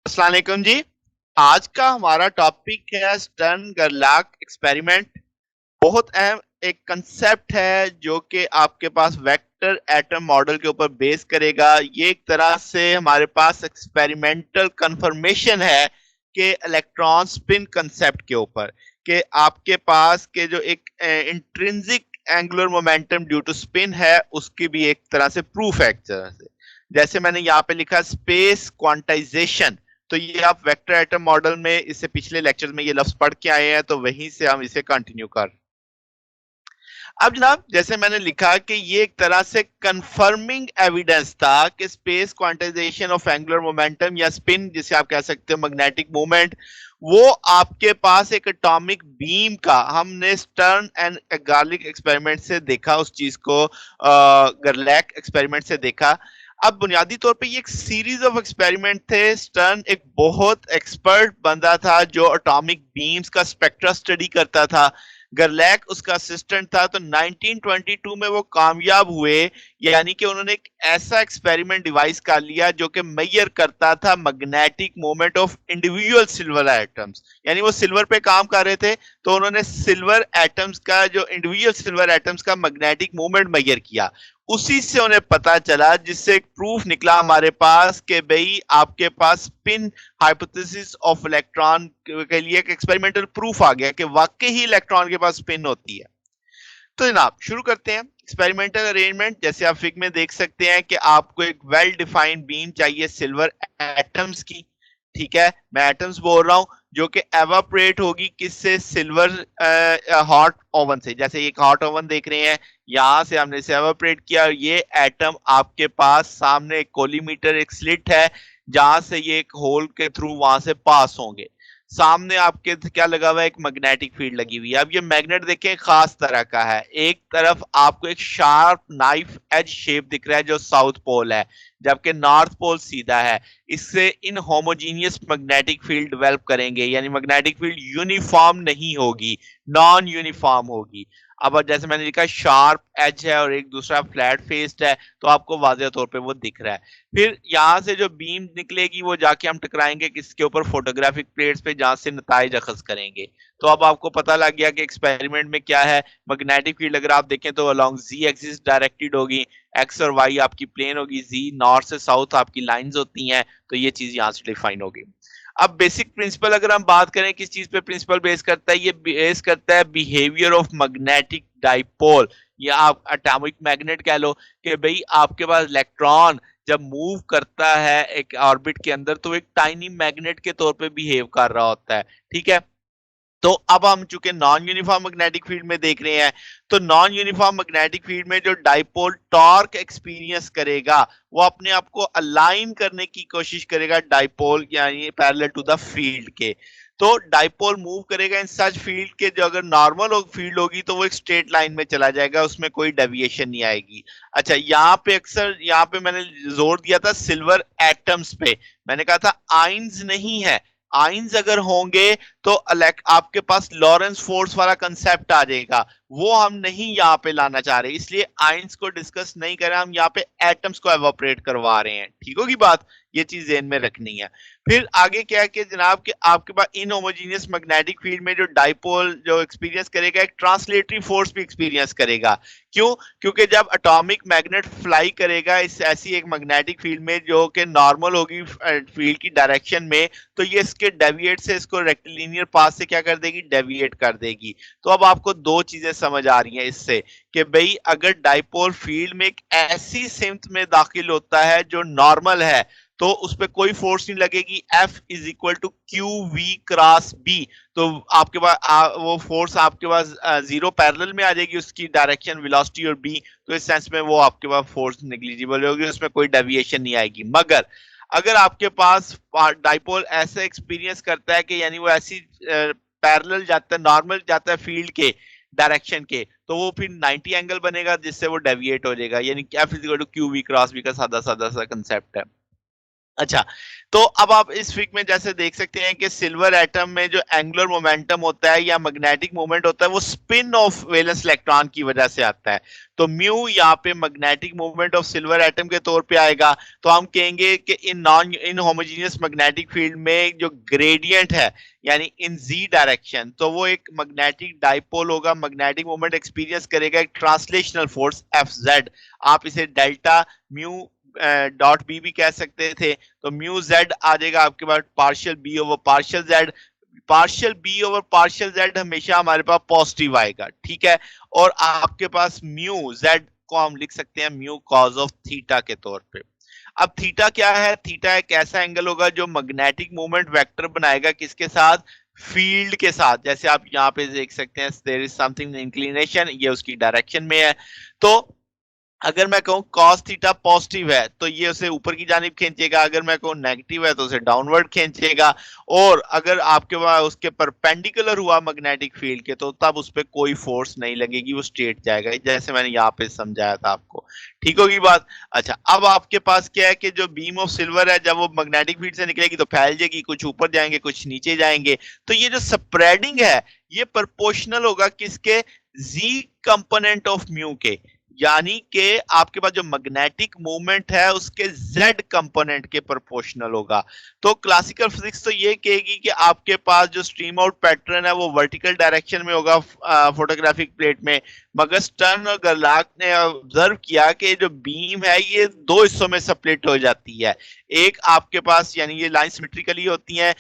अस्सलाम वालेकुम जी। आज का हमारा टॉपिक है स्टर्न गर्लाक एक्सपेरिमेंट। बहुत अहम एक कंसेप्ट है जो कि आपके पास वेक्टर एटम मॉडल के ऊपर बेस करेगा। ये एक तरह से हमारे पास एक्सपेरिमेंटल कंफर्मेशन है कि इलेक्ट्रॉन स्पिन कंसेप्ट के ऊपर कि आपके पास के जो एक intrinsic angular momentum due to spin है उसकी भी एक तरह से प्रूफ है एक तरह से। जैसे मैंने यहाँ पे लिखा स्पेस क्वांटाइजेशन, तो ये आप वेक्टर एटम मॉडल में इससे पिछले लेक्चर में ये लफ्ज पढ़ के आए हैं, तो वहीं से हम इसे कंटिन्यू कर। अब जनाब जैसे मैंने लिखा कि ये एक तरह से कंफर्मिंग एविडेंस था कि space quantization of angular momentum या स्पिन जिसे आप कह सकते हो मैग्नेटिक मूवमेंट, वो आपके पास एक एटॉमिक बीम का हमने स्टर्न एंड गार्लिक एक्सपेरिमेंट से देखा, उस चीज को गरलैक एक्सपेरिमेंट से देखा। अब बुनियादी तौर पे ये एक सीरीज ऑफ एक्सपेरिमेंट थे। स्टर्न एक बहुत एक्सपर्ट बंदा था जो एटॉमिक बीम्स का स्पेक्ट्रा स्टडी करता था। गरलैक उसका असिस्टेंट था। तो 1922 में वो कामयाब हुए, यानी कि उन्होंने एक ऐसा एक्सपेरिमेंट डिवाइस कर लिया जो कि मेजर करता था magnetic moment of individual silver atoms. यानी वो सिल्वर पे काम कर रहे थे, तो उन्होंने सिल्वर एटम्स का जो इंडिविजुअल सिल्वर एटम्स का मैग्नेटिक मोमेंट मेजर किया। उसी से उन्हें पता चला, जिससे एक प्रूफ निकला हमारे पास कि भाई आपके पास स्पिन हाइपोथेसिस ऑफ इलेक्ट्रॉन के लिए एक एक्सपेरिमेंटल प्रूफ आ गया कि वाकई ही इलेक्ट्रॉन के पास स्पिन होती है। तो जनाब शुरू करते हैं एक्सपेरिमेंटल अरेंजमेंट। जैसे आप फिग में देख सकते हैं कि आपको एक वेल डिफाइंड बीम चाहिए सिल्वर एटम्स की। ठीक है, मैं एटम्स बोल रहा हूं जो कि एवापोरेट होगी किससे, सिल्वर हॉट ओवन से। जैसे एक हॉट ओवन देख रहे हैं, यहां से हमने इसे एवापोरेट किया और ये एटम आपके पास सामने एक कोलीमीटर एक स्लिट है जहां से ये एक होल के थ्रू वहां से पास होंगे। सामने आपके क्या लगा हुआ है, एक मैग्नेटिक फील्ड लगी हुई है। अब ये मैग्नेट देखें खास तरह का है। एक तरफ आपको एक शार्प नाइफ एज शेप दिख रहा है जो साउथ पोल है, जबकि नॉर्थ पोल सीधा है। इससे इन होमोजीनियस मैग्नेटिक फील्ड डेवलप करेंगे, यानी मैग्नेटिक फील्ड यूनिफॉर्म नहीं होगी, नॉन यूनिफॉर्म होगी। अब जैसे मैंने लिखा शार्प एज है और एक दूसरा फ्लैट फेस्ड है, तो आपको वाज़ेह तौर पे वो दिख रहा है। फिर यहां से जो बीम निकलेगी वो जाके हम टकराएंगे किसके ऊपर, फोटोग्राफिक प्लेट्स पे, जहां से नताइज अखज करेंगे। तो अब आपको पता लग गया कि एक्सपेरिमेंट में क्या है। मैग्नेटिक फील्ड अगर आप देखें तो अलोंग जी एक्सिस डायरेक्टेड होगी, एक्स और वाई आपकी प्लेन होगी, जी नॉर्थ से साउथ आपकी लाइंस होती हैं। तो ये चीज यहां से डिफाइन होगी। अब बेसिक प्रिंसिपल अगर हम बात करें किस चीज पे प्रिंसिपल बेस करता है, ये बेस करता है बिहेवियर ऑफ मैग्नेटिक डाइपोल, या आप एटॉमिक मैग्नेट कह लो। कि भाई आपके पास इलेक्ट्रॉन जब मूव करता है एक ऑर्बिट के अंदर तो एक टाइनी मैग्नेट के तौर पे बिहेव कर रहा होता है। ठीक है, तो अब हम चूंकि नॉन यूनिफॉर्म मैग्नेटिक फील्ड में देख रहे हैं, तो नॉन यूनिफॉर्म मैग्नेटिक फील्ड में जो डाइपोल टॉर्क एक्सपीरियंस करेगा वो अपने आप को अलाइन करने की कोशिश करेगा डाइपोल यानी पैरेलल टू द फील्ड के। तो डाइपोल मूव करेगा इन सच फील्ड के, जो अगर नॉर्मल फील्ड होगी तो वो एक स्ट्रेट लाइन में चला जाएगा, उसमें कोई डेविएशन नहीं आएगी। अच्छा, यहाँ पे अक्सर यहाँ पे मैंने जोर दिया था सिल्वर एटम्स पे। मैंने कहा था आइंस नहीं है। आइंस अगर होंगे तो आपके पास लॉरेंस फोर्स वाला कंसेप्ट आ जाएगा, वो हम नहीं यहाँ पे लाना चाह रहे, इसलिए आइंस को डिस्कस नहीं कर रहे, हम यहाँ पे एटम्स को एवोपरेट करवा रहे हैं। ठीक होगी बात, ये चीज ध्यान में रखनी है। फिर आगे क्या है कि जनाब कि आपके पास इन होमोजीनियस मैग्नेटिक फील्ड में जो डाइपोल जो एक्सपीरियंस करेगा एक ट्रांसलेटरी फोर्स भी एक्सपीरियंस करेगा। क्यों? क्योंकि जब एटॉमिक मैग्नेट फ्लाई करेगा इस ऐसी एक मैग्नेटिक फील्ड में जो कि नॉर्मल होगी फील्ड की डायरेक्शन में, तो ये इसके डेविएट से इसको रेक्टिलिनियर पाथ से क्या कर देगी, डेविएट कर देगी। तो अब आपको दो चीजें समझ आ रही हैं इससे कि भाई अगर डाइपोल फील्ड में एक ऐसी सिमत में दाखिल होता है जो नॉर्मल है तो उस पर कोई फोर्स नहीं लगेगी, F is equal to Q V cross B. तो आपके पास वो फोर्स आपके पास जीरो पैरेलल में आ जाएगी, उसकी डायरेक्शन वेलोसिटी और बी। तो इस सेंस में वो आपके पास फोर्स निग्लिजिबल होगी, उसमें कोई डेविएशन नहीं आएगी। मगर अगर आपके पास डाइपोल ऐसे एक्सपीरियंस करता है कि यानी वो ऐसी पैरेलल जाता है, नॉर्मल जाता है फील्ड के डायरेक्शन के, तो वो फिर 90 एंगल बनेगा जिससे वो डेविएट हो जाएगा, यानी F is equal to Q V cross B का सादा सादा सा कंसेप्ट है। अच्छा, तो अब आप इस फिग में जैसे देख सकते हैं कि सिल्वर एटम में जो एंगुलर मोमेंटम होता है या मैग्नेटिक मोमेंट होता है वो स्पिन ऑफ वैलेंस इलेक्ट्रॉन की वजह से आता है। तो म्यू यहाँ पे magnetic moment of silver atom के तौर पे आएगा। तो हम कहेंगे कि इन होमोजेनियस मैग्नेटिक फील्ड में जो ग्रेडियंट है यानी इन जी डायरेक्शन, तो वो एक मैग्नेटिक डाइपोल होगा, मैग्नेटिक मोमेंट एक्सपीरियंस करेगा एक ट्रांसलेशनल फोर्स एफ जेड। आप इसे डेल्टा म्यू डॉट बी भी कह सकते थे। तो म्यू जेड आ जाएगा आपके पास partial B over partial Z. Partial B over partial Z हमेशा हमारे पास पॉजिटिव आएगा, ठीक है। और आपके पास म्यू जेड को हम लिख सकते हैं म्यू कॉज ऑफ थीटा के तौर पे। अब थीटा क्या है? थीटा एक ऐसा एंगल होगा जो मैग्नेटिक मोमेंट वेक्टर बनाएगा किसके साथ? फील्ड के साथ। जैसे आप यहाँ पे देख सकते हैं देयर इज समथिंग इंक्लिनेशन, ये उसकी डायरेक्शन में है। तो अगर मैं कहूं cos थीटा पॉजिटिव है तो ये उसे ऊपर की जानिब खींचेगा, अगर मैं कहूं नेगेटिव है तो उसे डाउनवर्ड खींचेगा। और अगर आपके पास उसके परपेंडिकुलर हुआ मैग्नेटिक फील्ड के तो तब उस पर कोई फोर्स नहीं लगेगी, वो स्ट्रेट जाएगा, जैसे मैंने यहाँ पे समझाया था आपको। ठीक होगी बात? अच्छा, अब आपके पास क्या है कि जो बीम ऑफ सिल्वर है जब वो मैग्नेटिक फील्ड से निकलेगी तो फैल जाएगी, कुछ ऊपर जाएंगे कुछ नीचे जाएंगे। तो ये जो स्प्रेडिंग है ये प्रोपोर्शनल होगा किसके? जी कंपोनेंट ऑफ म्यू के, यानी कि आपके पास जो मैग्नेटिक मूवमेंट है उसके z कंपोनेंट के प्रोपोर्शनल होगा। तो क्लासिकल फिजिक्स तो ये कहेगी कि आपके पास जो स्ट्रीम आउट पैटर्न है वो वर्टिकल डायरेक्शन में होगा फोटोग्राफिक प्लेट में, मगर स्टर्न और गर्लाक ने ऑब्जर्व किया कि जो बीम है ये दो हिस्सों में स्प्लिट हो जाती है। एक आपके पास यानी ये लाइन सिमेट्रिकली होती है,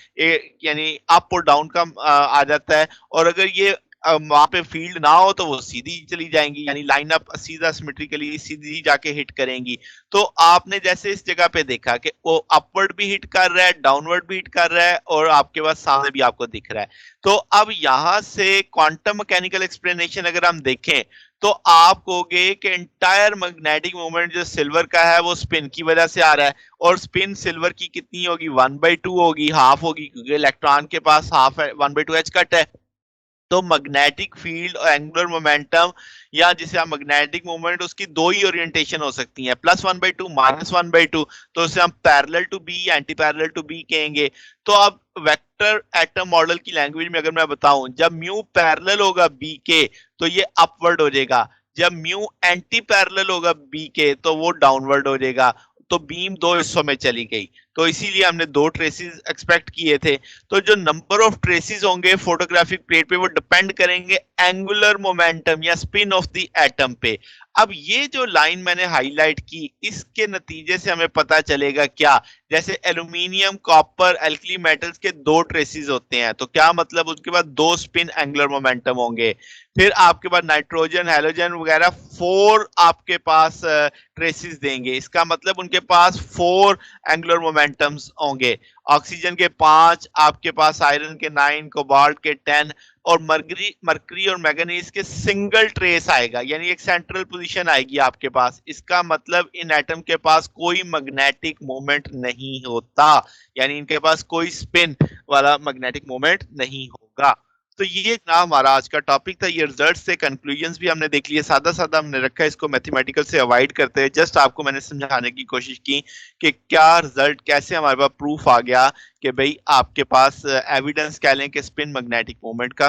यानी अप और डाउन का आ जाता है, और अगर ये वहां पे फील्ड ना हो तो वो सीधी चली जाएंगी, यानी लाइन अप सीधा सिमेट्रिकली सीधी जाके हिट करेंगी। तो आपने जैसे इस जगह पे देखा कि वो अपवर्ड भी हिट कर रहा है, डाउनवर्ड भी हिट कर रहा है, और आपके पास सामने भी आपको दिख रहा है। तो अब यहां से क्वांटम मैकेनिकल एक्सप्लेनेशन अगर हम देखें तो आप कहोगे कि एंटायर मैग्नेटिक मोमेंट जो सिल्वर का है वो स्पिन की वजह से आ रहा है, और स्पिन सिल्वर की कितनी होगी? 1/2 होगी, हाफ होगी, क्योंकि इलेक्ट्रॉन के पास हाफ है, 1/2 एच कट है। तो मैग्नेटिक फील्ड और एंगुलर मोमेंटम, या जिसे हम मैग्नेटिक मोमेंट, उसकी दो ही ओरिएंटेशन हो सकती हैं, +1/2 -1/2। तो उसे हम parallel to B, anti parallel to B कहेंगे। तो अब वेक्टर एटम मॉडल की लैंग्वेज में अगर मैं बताऊं, जब म्यू पैरेलल होगा बी के तो ये अपवर्ड हो जाएगा, जब म्यू एंटी पैरेलल होगा बी के तो वो डाउनवर्ड हो जाएगा। तो बीम दो हिस्सों में चली गई, तो इसीलिए हमने दो ट्रेसेस एक्सपेक्ट किए थे। तो जो नंबर ऑफ ट्रेसेस होंगे फोटोग्राफिक प्लेट पे वो डिपेंड करेंगे एंगुलर मोमेंटम या स्पिन ऑफ द एटम पे। अब ये जो लाइन मैंने हाईलाइट की इसके नतीजे से हमें पता चलेगा क्या? जैसे एल्यूमिनियम, कॉपर, एल्कली मेटल्स के दो ट्रेसेस होते हैं, तो क्या मतलब उसके बाद दो स्पिन एंगुलर मोमेंटम होंगे। फिर आपके पास नाइट्रोजन, हैलोजन वगैरह 4 आपके पास ट्रेसेस देंगे, इसका मतलब उनके पास 4 एंगुलर मोमेंटम्स होंगे। ऑक्सीजन के 5, आपके पास आयरन के 9, कोबाल्ट के 10, और मरकरी और मैग्नीज के सिंगल ट्रेस आएगा, यानी एक सेंट्रल पोजीशन आएगी आपके पास। इसका मतलब इन एटम के पास कोई मैग्नेटिक मोमेंट नहीं होता, यानी इनके पास कोई स्पिन वाला मैग्नेटिक मोमेंट नहीं होगा। तो ये ना हमारा आज का टॉपिक था। ये रिजल्ट से कंक्लूजन्स भी हमने देख लिए, सादा सादा हमने रखा है, इसको मैथमेटिकल से अवॉइड करते हैं। जस्ट आपको मैंने समझाने की कोशिश की कि क्या रिजल्ट, कैसे हमारे पास प्रूफ आ गया कि भाई आपके पास एविडेंस कह लें कि स्पिन मैग्नेटिक मोमेंट का।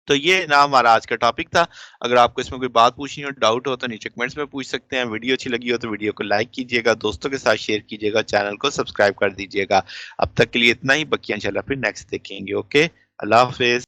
तो ये ना हमारा आज का टॉपिक था। अगर आपको इसमें कोई बात पूछनी हो, डाउट हो, तो नीचे कमेंट्स में पूछ सकते हैं। वीडियो अच्छी लगी हो तो वीडियो को लाइक कीजिएगा, दोस्तों के साथ शेयर कीजिएगा, चैनल को सब्सक्राइब कर दीजिएगा। अब तक के लिए इतना ही, बकिया इंशाल्लाह फिर नेक्स्ट देखेंगे। ओके, अल्लाह हाफिज।